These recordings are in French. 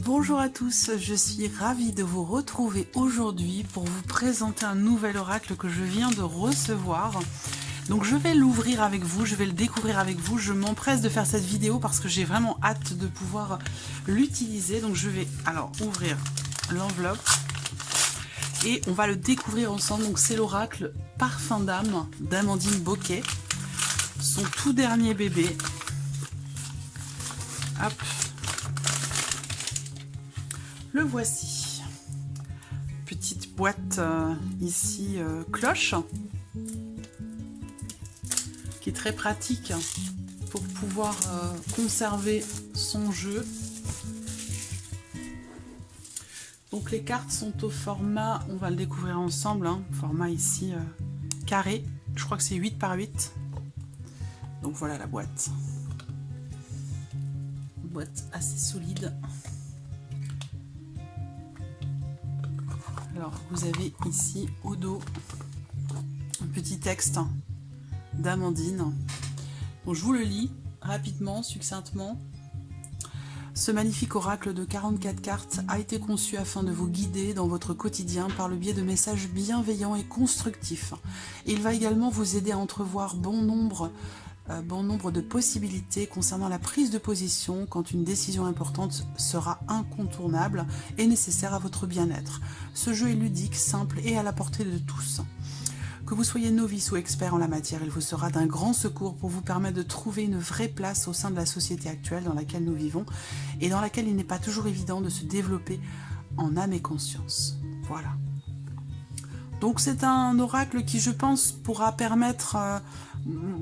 Bonjour à tous, je suis ravie de vous retrouver aujourd'hui pour vous présenter un nouvel oracle que je viens de recevoir. Donc je vais l'ouvrir avec vous, je vais le découvrir avec vous. Je m'empresse de faire cette vidéo parce que j'ai vraiment hâte de pouvoir l'utiliser. Donc je vais alors ouvrir l'enveloppe et on va le découvrir ensemble. Donc c'est l'oracle Parfum d'âme d'Amandine Boquet, son tout dernier bébé. Hop. Le voici. Petite boîte ici cloche qui est très pratique pour pouvoir conserver son jeu. Donc les cartes sont au format, on va le découvrir ensemble, hein, format ici carré. Je crois que c'est 8 par 8. Donc voilà la boîte. Une boîte assez solide. Alors, vous avez ici au dos un petit texte d'Amandine. Donc, je vous le lis rapidement, succinctement. Ce magnifique oracle de 44 cartes a été conçu afin de vous guider dans votre quotidien par le biais de messages bienveillants et constructifs. Il va également vous aider à entrevoir bon nombre de possibilités concernant la prise de position quand une décision importante sera incontournable et nécessaire à votre bien-être. Ce jeu est ludique, simple et à la portée de tous. Que vous soyez novice ou expert en la matière, il vous sera d'un grand secours pour vous permettre de trouver une vraie place au sein de la société actuelle dans laquelle nous vivons et dans laquelle il n'est pas toujours évident de se développer en âme et conscience. Voilà. Donc c'est un oracle qui, je pense, pourra permettre,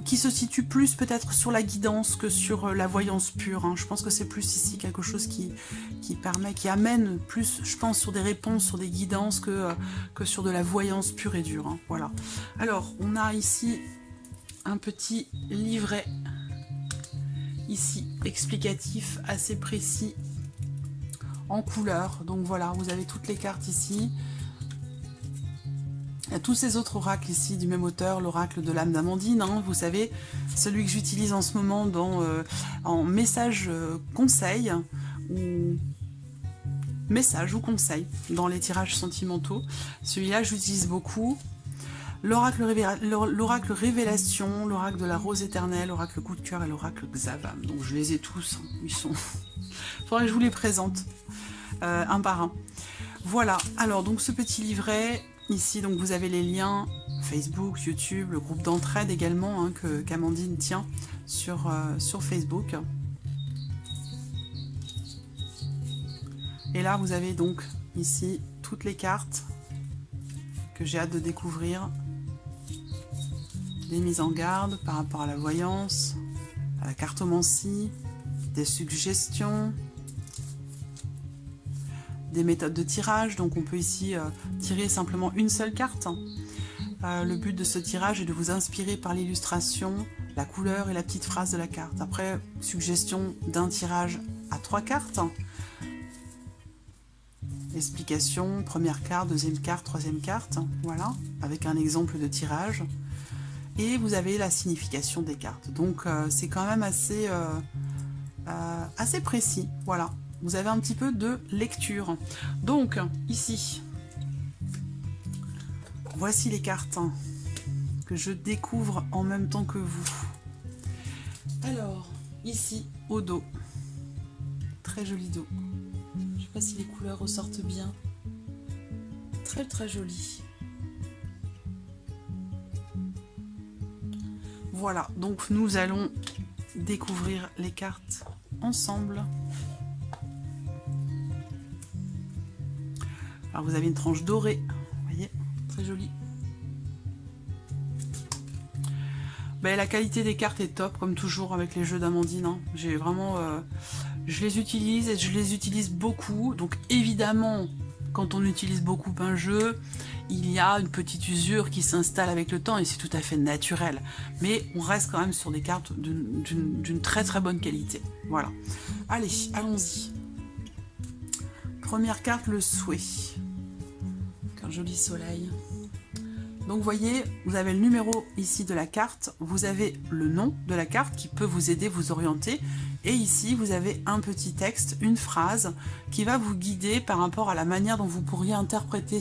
qui se situe plus peut-être sur la guidance que sur la voyance pure. Hein. Je pense que c'est plus ici quelque chose qui permet, qui amène plus, je pense, sur des réponses, sur des guidances que sur de la voyance pure et dure. Hein. Voilà. Alors, on a ici un petit livret, ici, explicatif, assez précis, en couleur. Donc voilà, vous avez toutes les cartes ici. Il y a tous ces autres oracles ici du même auteur, l'oracle de l'âme d'Amandine, hein, vous savez, celui que j'utilise en ce moment en message conseil ou message ou conseil dans les tirages sentimentaux. Celui-là, j'utilise beaucoup. L'oracle révélation, l'oracle de la rose éternelle, l'oracle coup de cœur et l'oracle Xavam. Donc je les ai tous, hein, ils sont... Faudrait que je vous les présente un par un. Voilà, alors donc ce petit livret... Ici, donc, vous avez les liens Facebook, YouTube, le groupe d'entraide également, hein, qu'Amandine tient sur Facebook. Et là, vous avez donc ici toutes les cartes que j'ai hâte de découvrir. Des mises en garde par rapport à la voyance, à la cartomancie, des suggestions, des méthodes de tirage. Donc on peut ici tirer simplement une seule carte. Le but de ce tirage est de vous inspirer par l'illustration, la couleur et la petite phrase de la carte. Après, suggestion d'un tirage à 3 cartes. Explication, première carte, deuxième carte, troisième carte. Voilà, avec un exemple de tirage. Et vous avez la signification des cartes. Donc c'est quand même assez précis. Voilà. Vous avez un petit peu de lecture. Donc, ici, voici les cartes que je découvre en même temps que vous. Alors, ici, au dos. Très joli dos. Je ne sais pas si les couleurs ressortent bien. Très, très joli. Voilà, donc nous allons découvrir les cartes ensemble. Alors vous avez une tranche dorée, vous voyez, très jolie. Ben, la qualité des cartes est top, comme toujours avec les jeux d'Amandine. Hein. J'ai vraiment, je les utilise et je les utilise beaucoup. Donc évidemment, quand on utilise beaucoup un jeu, il y a une petite usure qui s'installe avec le temps et c'est tout à fait naturel. Mais on reste quand même sur des cartes d'une très très bonne qualité. Voilà. Allez, allons-y. Première carte, le souhait. Un joli soleil. Donc vous voyez, vous avez le numéro ici de la carte, vous avez le nom de la carte qui peut vous aider, vous orienter, et ici vous avez un petit texte, une phrase qui va vous guider par rapport à la manière dont vous pourriez interpréter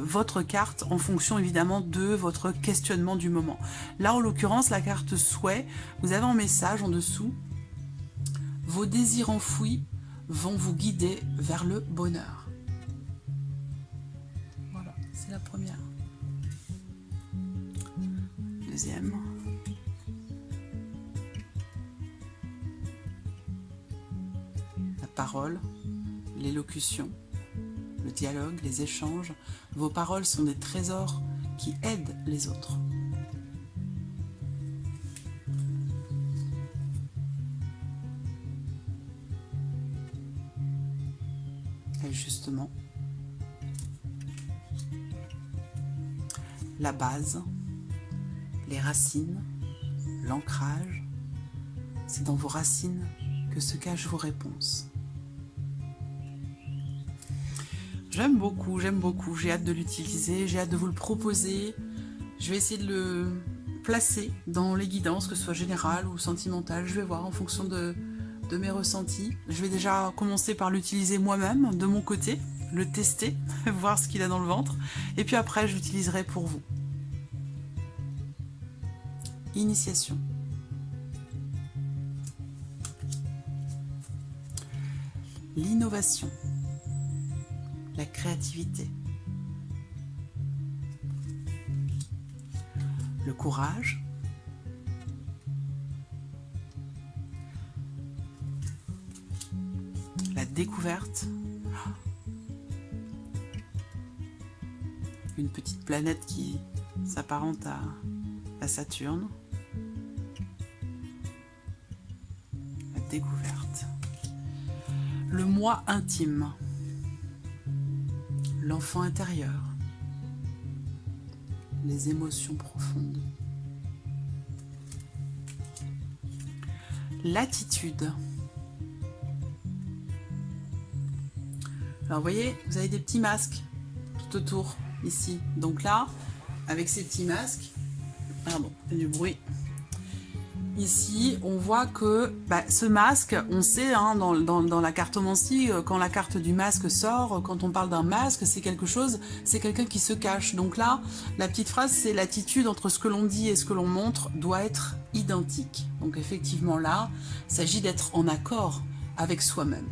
votre carte en fonction évidemment de votre questionnement du moment. Là en l'occurrence la carte souhait, vous avez un message en dessous, vos désirs enfouis vont vous guider vers le bonheur. Voilà, c'est la première. Deuxième. La parole, l'élocution, le dialogue, les échanges. Vos paroles sont des trésors qui aident les autres. Et justement, la base, les racines, l'ancrage, c'est dans vos racines que se cachent vos réponses. J'aime beaucoup, j'ai hâte de l'utiliser, j'ai hâte de vous le proposer. Je vais essayer de le placer dans les guidances, que ce soit général ou sentimental. Je vais voir en fonction de mes ressentis. Je vais déjà commencer par l'utiliser moi-même, de mon côté, le tester, voir ce qu'il a dans le ventre. Et puis après, je l'utiliserai pour vous. Initiation. L'innovation. La créativité. Le courage. La découverte. Une petite planète qui s'apparente à Saturne. Découverte. Le moi intime. L'enfant intérieur. Les émotions profondes. L'attitude. Alors vous voyez, vous avez des petits masques tout autour ici. Donc là, avec ces petits masques, pardon, il y a du bruit. Ici, on voit que ce masque, on sait dans la cartomancie, quand la carte du masque sort, quand on parle d'un masque, c'est quelque chose, c'est quelqu'un qui se cache. Donc là, la petite phrase, c'est l'attitude entre ce que l'on dit et ce que l'on montre doit être identique. Donc effectivement là, il s'agit d'être en accord avec soi-même.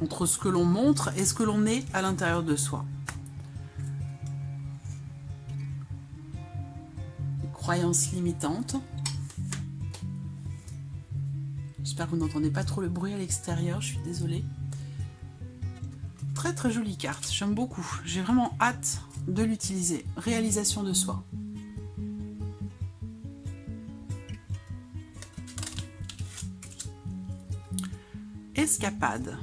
Entre ce que l'on montre et ce que l'on est à l'intérieur de soi. Les croyances limitantes. J'espère que vous n'entendez pas trop le bruit à l'extérieur, je suis désolée. Très très jolie carte, j'aime beaucoup. J'ai vraiment hâte de l'utiliser. Réalisation de soi. Escapade.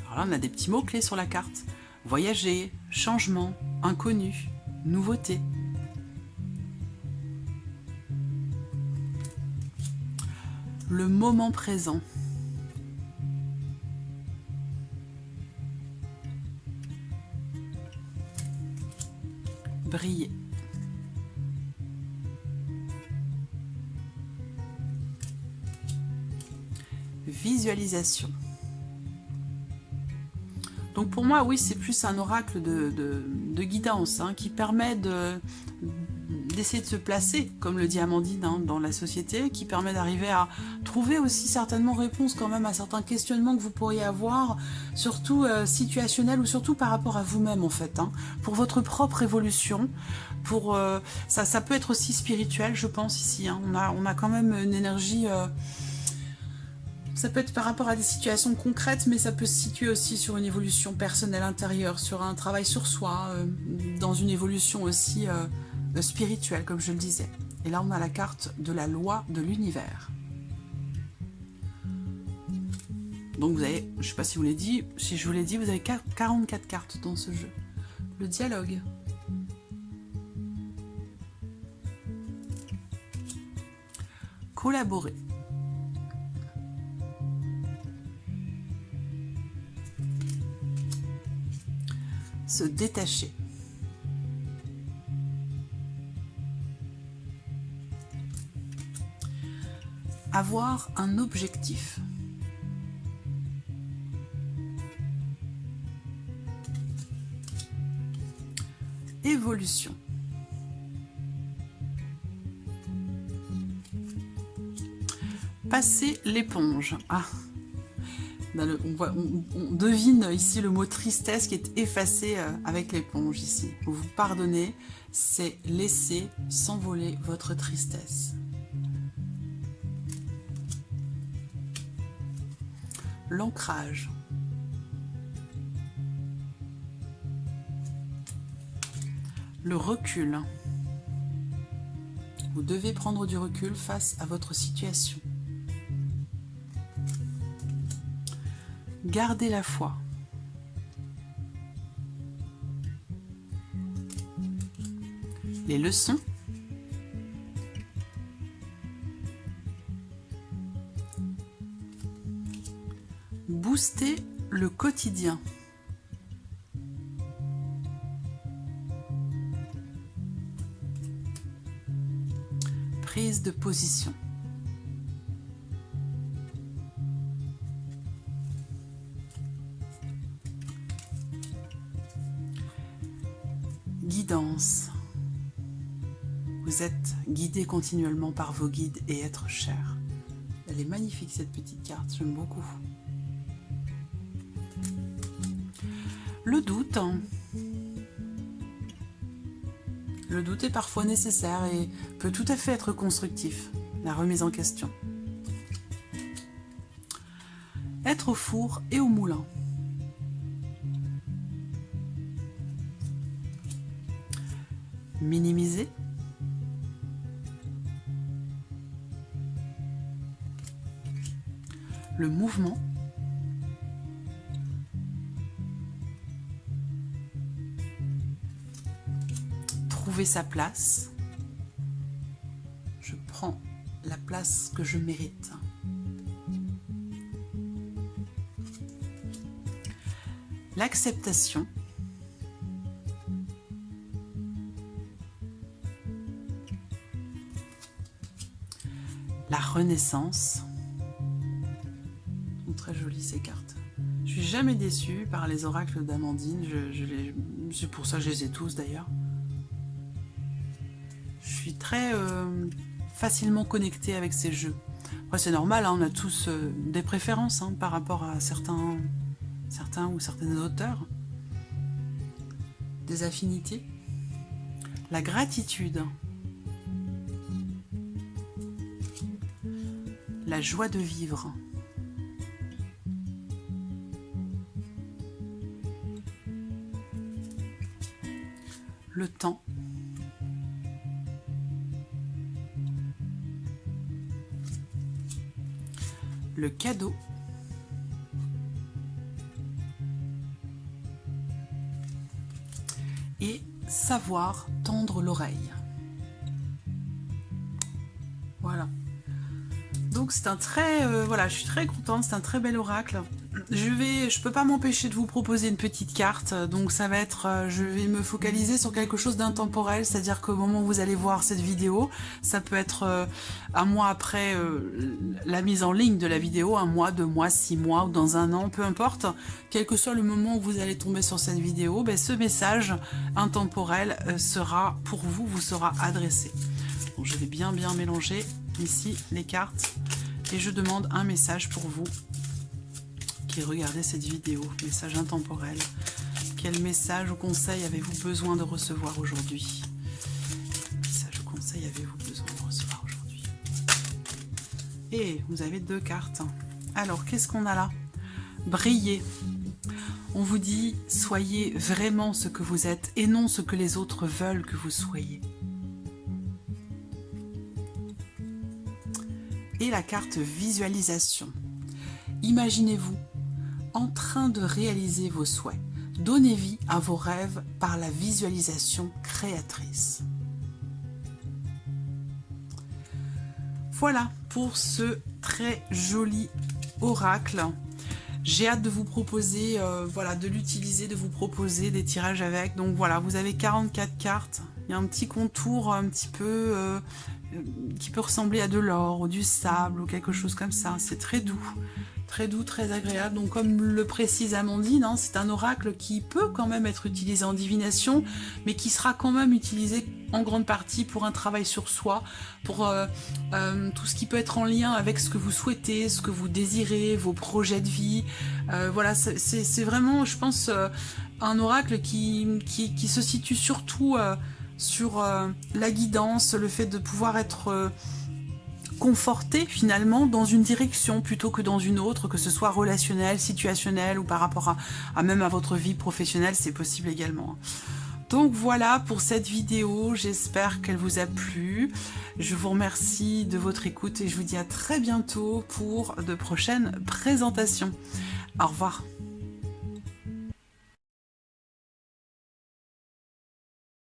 Alors là, on a des petits mots-clés sur la carte. Voyager, changement, inconnu, nouveauté. Le moment présent. Briller. Visualisation. Donc pour moi, oui, c'est plus un oracle de guidance qui permet d'essayer de se placer, comme le dit Amandine, dans la société, qui permet d'arriver à trouver aussi certainement réponse quand même à certains questionnements que vous pourriez avoir, surtout situationnels ou surtout par rapport à vous-même en fait, pour votre propre évolution. Pour ça peut être aussi spirituel, je pense ici. On a quand même une énergie. Ça peut être par rapport à des situations concrètes, mais ça peut se situer aussi sur une évolution personnelle intérieure, sur un travail sur soi, dans une évolution aussi spirituelle, comme je le disais. Et là, on a la carte de la loi de l'univers. Donc vous avez, je ne sais pas si je vous l'ai dit, vous avez 44 cartes dans ce jeu. Le dialogue. Collaborer. Se détacher. Avoir un objectif. Évolution. Passer l'éponge. Ah, on devine ici le mot tristesse qui est effacé avec l'éponge ici. Vous vous pardonnez, c'est laisser s'envoler votre tristesse. L'ancrage. Le recul. Vous devez prendre du recul face à votre situation. Gardez la foi. Les leçons. Booster le quotidien. Prise de position. Guidance. Vous êtes guidé continuellement par vos guides et êtres chers. Elle est magnifique cette petite carte, j'aime beaucoup. Le doute. Le doute est parfois nécessaire et peut tout à fait être constructif. La remise en question. Être au four et au moulin. Minimiser. Le mouvement. Trouver sa place. Je prends la place que je mérite. L'acceptation. La renaissance. Elles sont très jolies ces cartes. Je suis jamais déçue par les oracles d'Amandine. C'est pour ça que je les ai tous d'ailleurs. Je suis très facilement connectée avec ces jeux. Après c'est normal, hein, on a tous des préférences hein, par rapport à certains ou certains auteurs. Des affinités. La gratitude. La joie de vivre. Le temps. Le cadeau. Et savoir tendre l'oreille. Voilà. Donc c'est un très... voilà, je suis très contente, c'est un très bel oracle. Je peux pas m'empêcher de vous proposer une petite carte, donc ça va être, je vais me focaliser sur quelque chose d'intemporel, c'est-à-dire qu'au moment où vous allez voir cette vidéo, ça peut être un mois après la mise en ligne de la vidéo, 1 mois, 2 mois, 6 mois ou dans 1 an, peu importe, quel que soit le moment où vous allez tomber sur cette vidéo, ben, ce message intemporel sera pour vous, vous sera adressé. Donc, je vais bien mélanger ici les cartes et je demande un message pour vous qui regardez cette vidéo, message intemporel. Quel message ou conseil avez-vous besoin de recevoir aujourd'hui? Message ou conseil avez-vous besoin de recevoir aujourd'hui? Et vous avez 2 cartes. Alors, qu'est-ce qu'on a là? Briller. On vous dit, soyez vraiment ce que vous êtes et non ce que les autres veulent que vous soyez. Et la carte visualisation. Imaginez-vous en train de réaliser vos souhaits. Donnez vie à vos rêves par la visualisation créatrice. Voilà pour ce très joli oracle. J'ai hâte de vous proposer, voilà, de l'utiliser, de vous proposer des tirages avec. Donc voilà, vous avez 44 cartes. Il y a un petit contour un petit peu qui peut ressembler à de l'or ou du sable ou quelque chose comme ça. C'est très doux, très agréable. Donc comme le précise Amandine, hein, c'est un oracle qui peut quand même être utilisé en divination, mais qui sera quand même utilisé en grande partie pour un travail sur soi, pour tout ce qui peut être en lien avec ce que vous souhaitez, ce que vous désirez, vos projets de vie. Voilà, c'est vraiment, je pense, un oracle qui se situe surtout sur la guidance, le fait de pouvoir être conforté finalement dans une direction plutôt que dans une autre, que ce soit relationnel, situationnel ou par rapport à même à votre vie professionnelle, c'est possible également. Donc voilà pour cette vidéo, j'espère qu'elle vous a plu. Je vous remercie de votre écoute et je vous dis à très bientôt pour de prochaines présentations. Au revoir.